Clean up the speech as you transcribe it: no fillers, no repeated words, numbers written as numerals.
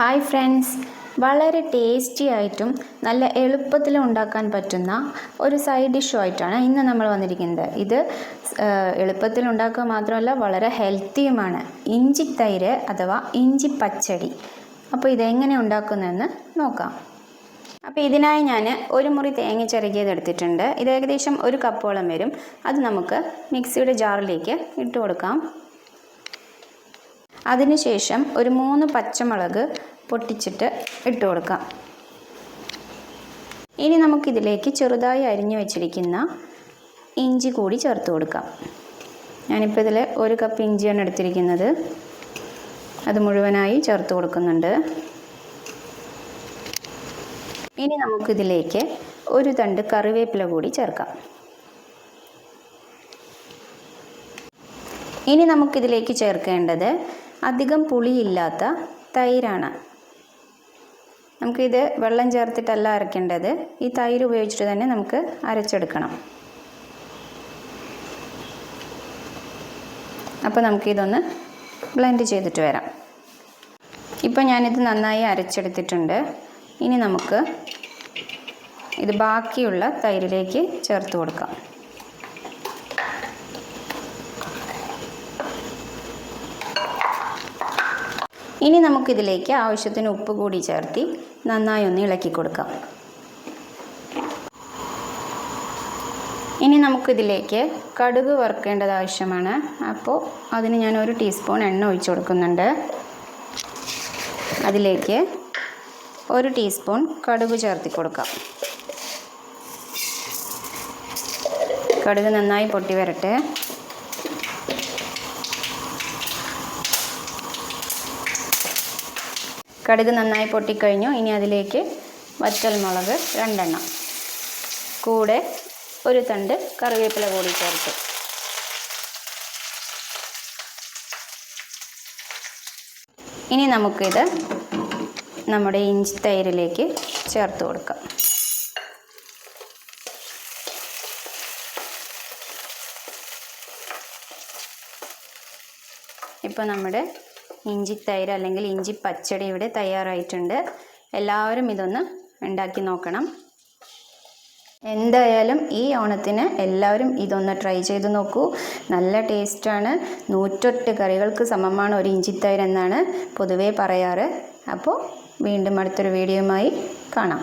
Hi friends, വളരെ tasty ആയിട്ടും നല്ല എളുപ്പത്തിൽ ഉണ്ടാക്കാൻ പറ്റുന്ന ഒരു സൈഡ് ഡിഷുമായിട്ടാണ് ഇന്ന് നമ്മൾ വന്നിരിക്കുന്നത്. ഇത് എളുപ്പത്തിൽ ഉണ്ടാക്കുക മാത്രമല്ല വളരെ ഹെൽത്തിയുമാണ്. ഇഞ്ചി തൈര് അഥവാ ഇഞ്ചി പച്ചടി. അപ്പോൾ ഇതെങ്ങനെ ഉണ്ടാക്കുന്നതെന്ന് നോക്കാം. അപ്പോൾ ഇതിനായി ഞാൻ ഒരു മുറി തേങ്ങ ചിരകിയത് എടുത്തിട്ടുണ്ട്. ഇത് ഏകദേശം 1 കപ്പോളം വരും. അത് നമുക്ക് മിക്സിയുടെ ജാറിലേക്ക് ഇട്ട് കൊടുക്കാം. അതിനുശേഷം ഒരു 3 പച്ചമുളക് പൊട്ടിച്ചിട്ട് ഇട്ട് കൊടുക്കാം. ഇനി നമുക്കിതിലേക്ക് ചെറുതായി അരിഞ്ഞു വെച്ചിരിക്കുന്ന ഇഞ്ചി കൂടി ചേർത്ത് കൊടുക്കാം. ഞാനിപ്പോൾ ഇതിൽ 1 കപ്പ് ഇഞ്ചിയാണ് എടുത്തിരിക്കുന്നത്. അത് മുഴുവനായി ചേർത്ത് കൊടുക്കുന്നുണ്ട്. ഇനി നമുക്കിതിലേക്ക് ഒരു തണ്ട് കറിവേപ്പില കൂടി ചേർക്കാം. ഇനി നമുക്കിതിലേക്ക് ചേർക്കേണ്ടത് അധികം പുളിയില്ലാത്ത തൈരാണ്. നമുക്കിത് വെള്ളം ചേർത്തിട്ടല്ല അരയ്ക്കേണ്ടത്. ഈ തൈര് ഉപയോഗിച്ചിട്ട് തന്നെ നമുക്ക് അരച്ചെടുക്കണം. അപ്പോൾ നമുക്കിതൊന്ന് ബ്ലെൻഡ് ചെയ്തിട്ട് വരാം. ഇപ്പോൾ ഞാനിത് നന്നായി അരച്ചെടുത്തിട്ടുണ്ട്. ഇനി നമുക്ക് ഇത് ബാക്കിയുള്ള തൈരിലേക്ക് ചേർത്ത് കൊടുക്കാം. ഇനി നമുക്കിതിലേക്ക് ആവശ്യത്തിന് ഉപ്പ് കൂടി ചേർത്തി നന്നായി ഒന്ന് ഇളക്കി കൊടുക്കാം. ഇനി നമുക്കിതിലേക്ക് കടുക് വറുക്കേണ്ടത് ആവശ്യമാണ്. അപ്പോൾ അതിന് ഞാൻ 1 ടീസ്പൂൺ എണ്ണ ഒഴിച്ചു കൊടുക്കുന്നുണ്ട്. അതിലേക്ക് 1 ടീസ്പൂൺ കടുക് ചേർത്തി കൊടുക്കാം. കടുക് നന്നായി പൊട്ടി വരട്ടെ. കടുക് നന്നായി പൊട്ടിക്കഴിഞ്ഞു. ഇനി അതിലേക്ക് വറ്റൽമുളക് 2 എണ്ണം, കൂടെ 1 തണ്ട് കറിവേപ്പില കൂടി ചേർത്ത് ഇനി നമുക്കിത് നമ്മുടെ ഇഞ്ചി തൈരിലേക്ക് ചേർത്ത് കൊടുക്കാം. ഇപ്പോൾ നമ്മുടെ ഇഞ്ചി തൈര് അല്ലെങ്കിൽ ഇഞ്ചി പച്ചടി ഇവിടെ തയ്യാറായിട്ടുണ്ട്. എല്ലാവരും ഇതൊന്ന് ഉണ്ടാക്കി നോക്കണം. എന്തായാലും ഈ ഓണത്തിന് എല്ലാവരും ഇതൊന്ന് ട്രൈ ചെയ്ത് നോക്കൂ. നല്ല ടേസ്റ്റാണ്. 108 കറികൾക്ക് സമമാണ് ഒരു ഇഞ്ചി തൈര് എന്നാണ് പൊതുവേ പറയാറ്. അപ്പോൾ വീണ്ടും അടുത്തൊരു വീഡിയോയുമായി കാണാം.